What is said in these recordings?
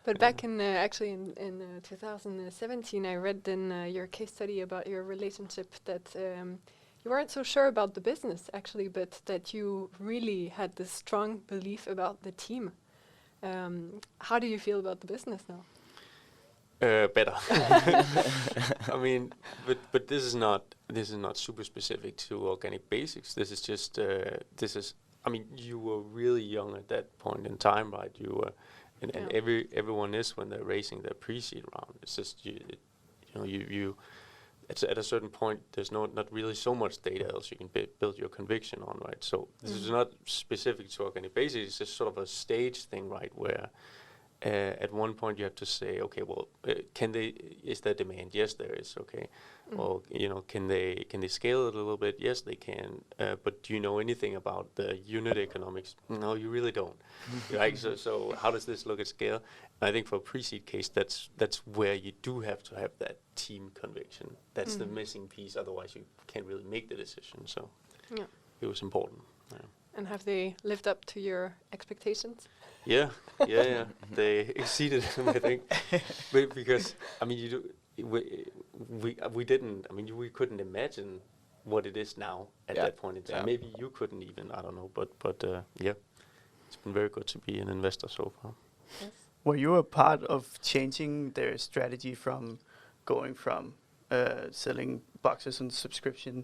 But back in actually in 2017, I read in your case study about your relationship that you weren't so sure about the business actually, but that you really had this strong belief about the team. How do you feel about the business now? Better. I mean, but this is not super specific to Organic Basics. This is just I mean, you were really young at that point in time, right? You were, and everyone is when they're racing their pre-seed round. It's just you at a certain point, there's not really so much data else you can build your conviction on, right? So this is not specific to Organic Basics. It's just sort of a stage thing, right? Where at one point you have to say, okay, well, is there demand? Yes, there is. Okay, or can they scale it a little bit? Yes, they can. But do you know anything about the unit economics? No, you really don't. Right. So how does this look at scale? I think for a pre-seed case, that's where you do have to have that team conviction. That's the missing piece. Otherwise, you can't really make the decision. So it was important. Yeah. And have they lived up to your expectations? Yeah. They exceeded them, I think, because I mean, we didn't. I mean, we couldn't imagine what it is now at that point in time. Yeah. Maybe you couldn't even. I don't know. But yeah, it's been very good to be an investor so far. Yes. Were you a part of changing their strategy from going from selling boxes and subscription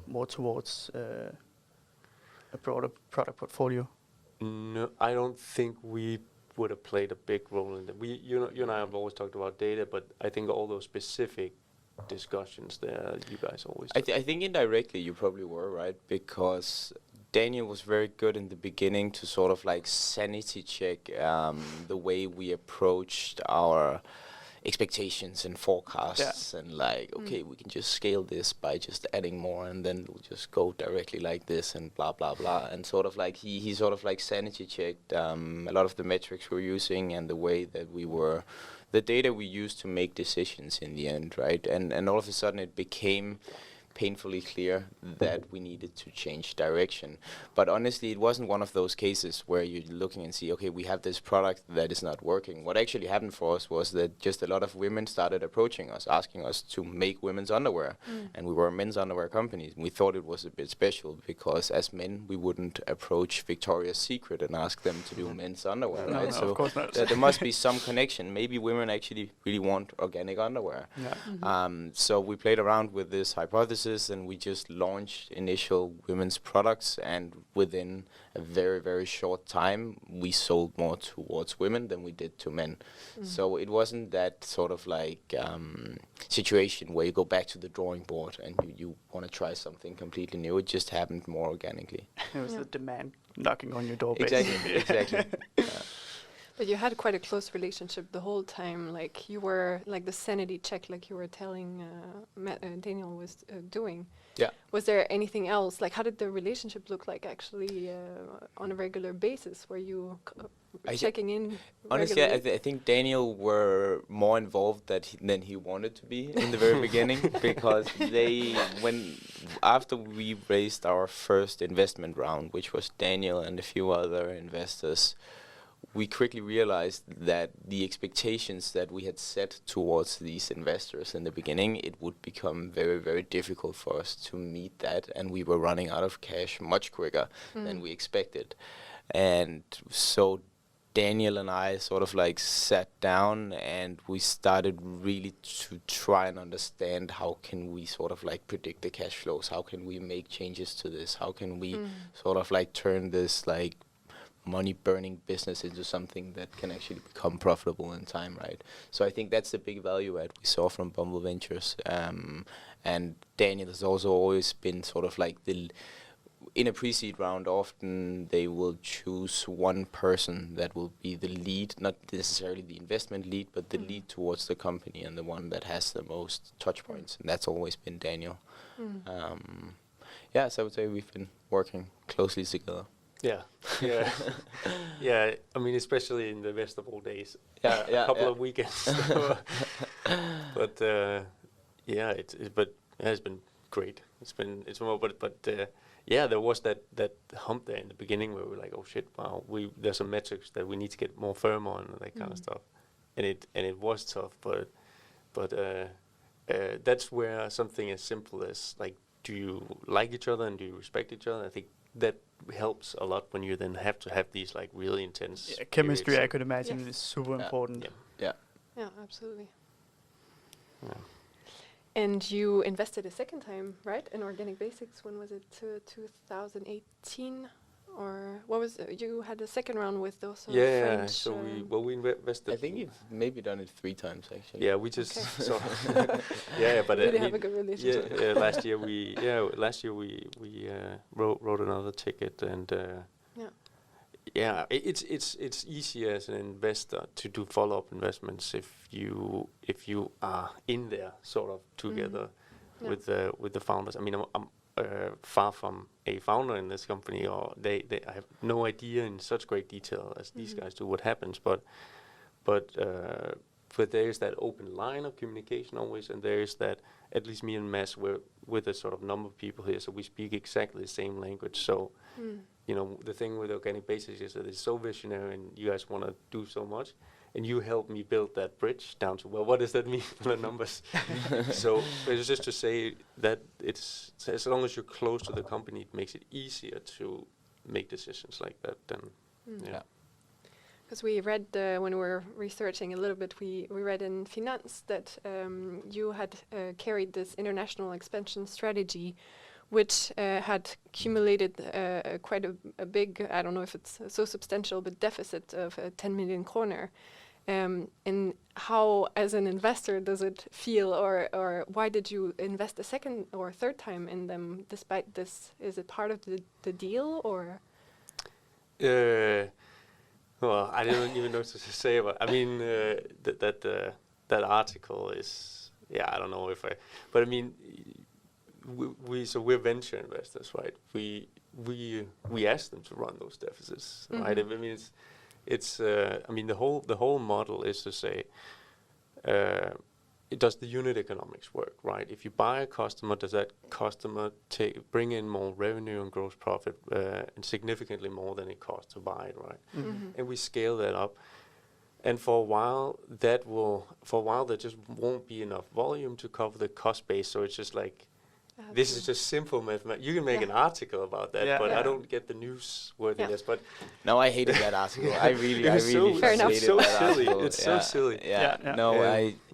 more towards a broader product portfolio? No, I don't think we would have played a big role in that. You and I have always talked about data, but I think all those specific discussions there, you guys always. I think indirectly you probably were, right? Because Daniel was very good in the beginning to sort of like sanity check the way we approached our expectations and forecasts and like, okay, we can just scale this by just adding more and then we'll just go directly like this and blah, blah, blah. And sort of like he sort of like sanity checked a lot of the metrics we're using and the way that the data we used to make decisions in the end, right? And all of a sudden it became painfully clear that we needed to change direction. But honestly, it wasn't one of those cases where you're looking and see, okay, we have this product that is not working. What actually happened for us was that just a lot of women started approaching us, asking us to make women's underwear. And we were a men's underwear company. We thought it was a bit special because as men, we wouldn't approach Victoria's Secret and ask them to do men's underwear, right? No, of course not. There must be some connection. Maybe women actually really want organic underwear. Yeah. So we played around with this hypothesis and we just launched initial women's products, and within a very, very short time we sold more towards women than we did to men. So it wasn't that sort of like situation where you go back to the drawing board and you want to try something completely new. It just happened more organically. It was the demand knocking on your door. Exactly. But you had quite a close relationship the whole time. Like you were like the sanity check, like you were telling Daniel was doing. Yeah. Was there anything else? Like, how did the relationship look like actually on a regular basis? Were you checking in? Honestly, I think Daniel were more involved than he wanted to be in the very beginning, because after we raised our first investment round, which was Daniel and a few other investors, we quickly realized that the expectations that we had set towards these investors in the beginning, it would become very, very difficult for us to meet that, and we were running out of cash much quicker than we expected. And so Daniel and I sort of like sat down and we started really to try and understand how can we sort of like predict the cash flows, how can we make changes to this, how can we sort of like turn this like money-burning business into something that can actually become profitable in time, right? So I think that's the big value add we saw from Bumble Ventures. And Daniel has also always been sort of like in a pre-seed round, often they will choose one person that will be the lead, not necessarily the investment lead, but the lead towards the company and the one that has the most touch points. And that's always been Daniel. So I would say we've been working closely together. Yeah. I mean, especially in the Vesterbo days. A couple of weekends. But it's been great. It's more, but yeah, there was that hump there in the beginning where we were like, oh shit, wow, there's some metrics that we need to get more firm on and that kind of stuff, and it was tough, but that's where something as simple as like, do you like each other and do you respect each other? I think that helps a lot when you then have to have these like really intense chemistry, periods. I could imagine, Yes. is super Yeah. important. Yeah. Yeah, absolutely. Yeah. And you invested a second time, right, in Organic Basics? When was it? 2018, or what was? You had a second round with those Yeah, French. so we invested. I think you've maybe done it 3 times actually. Yeah, we just Okay. so yeah, but really I have a mean, good relationship. yeah, last year we wrote another ticket, and it's easier as an investor to do follow-up investments if you are in there sort of together Yeah. with the founders. I mean, I'm far from a founder in this company, or they I have no idea in such great detail as these guys do what happens, but there is that open line of communication always, and there is that, at least me and Mads, we're with a sort of number of people here, so we speak exactly the same language. So, you know, the thing with Organic Basics is that it's so visionary, and you guys want to do so much, and you helped me build that bridge down to, well, what does that mean for the numbers? So it's just to say that it's, as long as you're close to the company, it makes it easier to make decisions like that. Then, Yeah. Because we read, when we were researching a little bit, we read in Finance that you had carried this international expansion strategy, which had accumulated quite a big, I don't know if it's so substantial, but deficit of 10 million kroner. And how, as an investor, does it feel, or why did you invest a second or third time in them despite this? Is it part of the deal, or? Well, I don't even know what to say about. I mean, that article is, yeah, I don't know if but I mean, we're venture investors, right? We ask them to run those deficits, right? I mean, it's I mean, the whole model is to say, does the unit economics work, right? If you buy a customer, does that customer bring in more revenue and gross profit, and significantly more than it costs to buy it, right? And we scale that up. And for a while, there just won't be enough volume to cover the cost base. So it's just like, this is just simple mathematics. You can make an article about that, but I don't get the newsworthiness. But no, I hated that article. I really Fair enough. hated so that silly. article. It's so silly. No,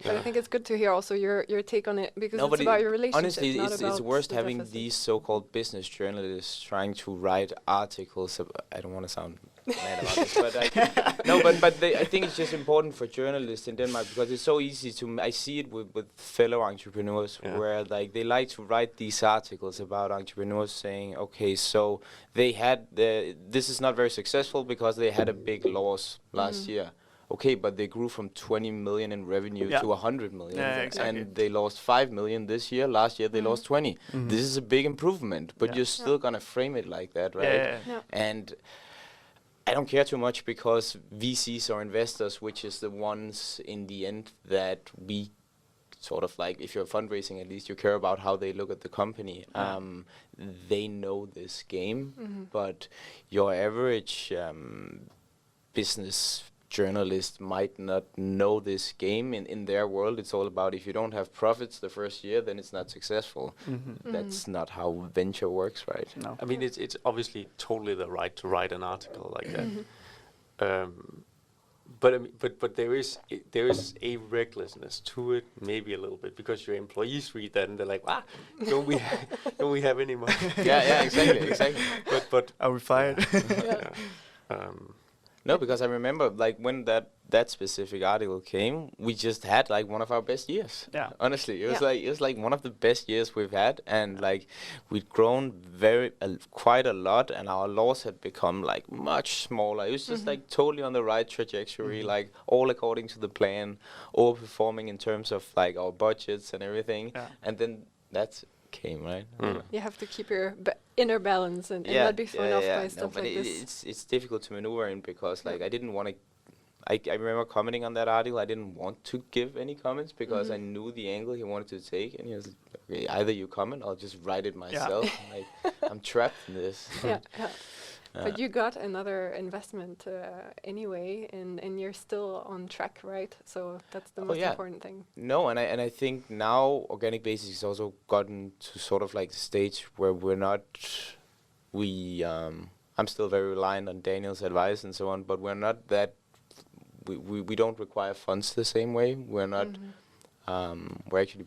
But I think it's good to hear also your take on it, because No, it's but about your relationship. honestly, not it's about worst the having deficit. these so-called business journalists trying to write articles. I don't want to sound mad about this, but I think it's just important for journalists in Denmark, because it's so easy to. I see it with fellow entrepreneurs where like they like to write these articles about entrepreneurs saying, okay, so they had this is not very successful because they had a big loss last year. Okay, but they grew from 20 million in revenue to 100 million, and they lost 5 million this year. Last year they lost 20. This is a big improvement, but you're still gonna frame it like that, right? And I don't care too much, because VCs or investors, which is the ones in the end that we sort of like, if you're fundraising, at least you care about how they look at the company. They know this game, but your average business journalist might not know this game. In their world, it's all about, if you don't have profits the first year, then it's not successful. That's not how venture works, right? No. I mean, it's obviously totally the right to write an article like that. But I mean, but there is a recklessness to it, maybe a little bit, because your employees read that and they're like, don't we have any money? Yeah, exactly. But Are we fired? No, because I remember like when that specific article came, we just had like one of our best years. Yeah. Honestly, it was like one of the best years we've had, and like we'd grown quite a lot, and our loss had become like much smaller. It was just like totally on the right trajectory, like all according to the plan, overperforming in terms of like our budgets and everything. Yeah. And then that's came, right? You have to keep your inner balance and not be thrown off by stuff but like this. it's difficult to maneuver in, because like I didn't want to. I remember commenting on that article. I didn't want to give any comments because I knew the angle he wanted to take, and he was okay, either you comment, I'll just write it myself. Like, I'm trapped in this. Yeah. But you got another investment anyway, and you're still on track, right? So that's the most important thing. No, and I think now Organic Basics has also gotten to sort of like the stage where I'm still very reliant on Daniel's advice and so on, but we're not that. We don't require funds the same way. We're not. We're actually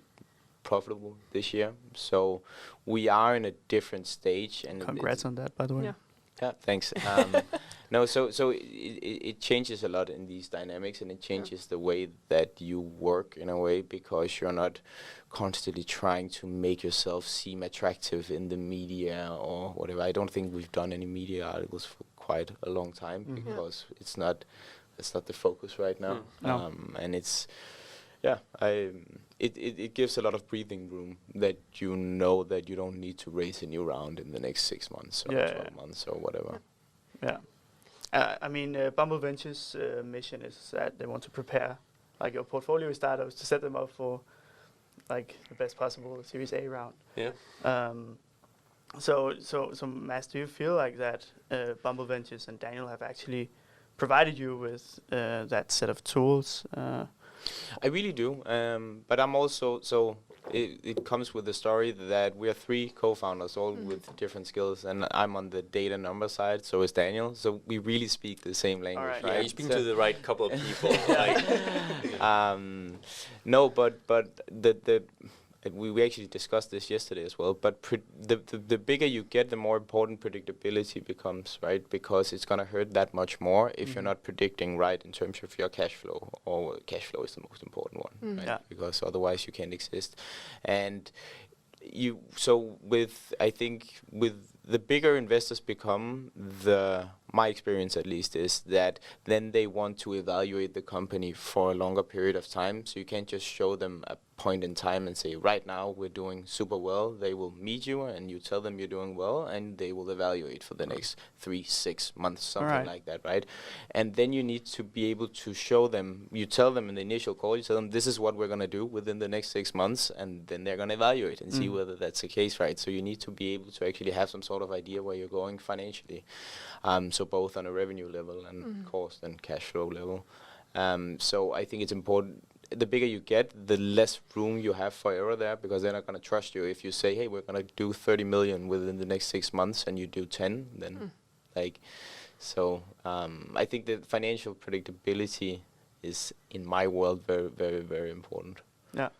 profitable this year, so we are in a different stage. And congrats on that, by the way. Yeah, thanks. No, so it changes a lot in these dynamics, and it changes the way that you work in a way, because you're not constantly trying to make yourself seem attractive in the media or whatever. I don't think we've done any media articles for quite a long time because it's not the focus right now. No. And it's it gives a lot of breathing room that you know that you don't need to raise a new round in the next 6 months or 12 months or whatever. Yeah. I mean, Bumble Ventures' mission is that they want to prepare like your portfolio startups to set them up for like the best possible Series A round. Yeah. So Mads, do you feel like that Bumble Ventures and Daniel have actually provided you with that set of tools? I really do, but I'm also it comes with the story that we are 3 co-founders, all with different skills, and I'm on the data number side, so is Daniel. So we really speak the same language, right. right? Yeah, you speak to the right couple of people. No, but the we actually discussed this yesterday as well. But the bigger you get, the more important predictability becomes, right? Because it's gonna hurt that much more if you're not predicting right in terms of your cash flow. Or cash flow is the most important one, right? Yeah. Because otherwise you can't exist. And I think with the bigger investors become, my experience at least is that then they want to evaluate the company for a longer period of time. So you can't just show them a point in time and say, right now we're doing super well. They will meet you and you tell them you're doing well, and they will evaluate for the next 3-6 months, something like that, right? And then you need to be able to show them, you tell them in the initial call, you tell them this is what we're going to do within the next 6 months, and then they're going to evaluate and see whether that's the case, right? So you need to be able to actually have some sort of idea where you're going financially. So both on a revenue level and cost and cash flow level. So I think it's important. The bigger you get, the less room you have for error there, because they're not going to trust you. If you say, hey, we're going to do 30 million within the next 6 months and you do 10, then I think the financial predictability is, in my world, very, very, very important. Yeah.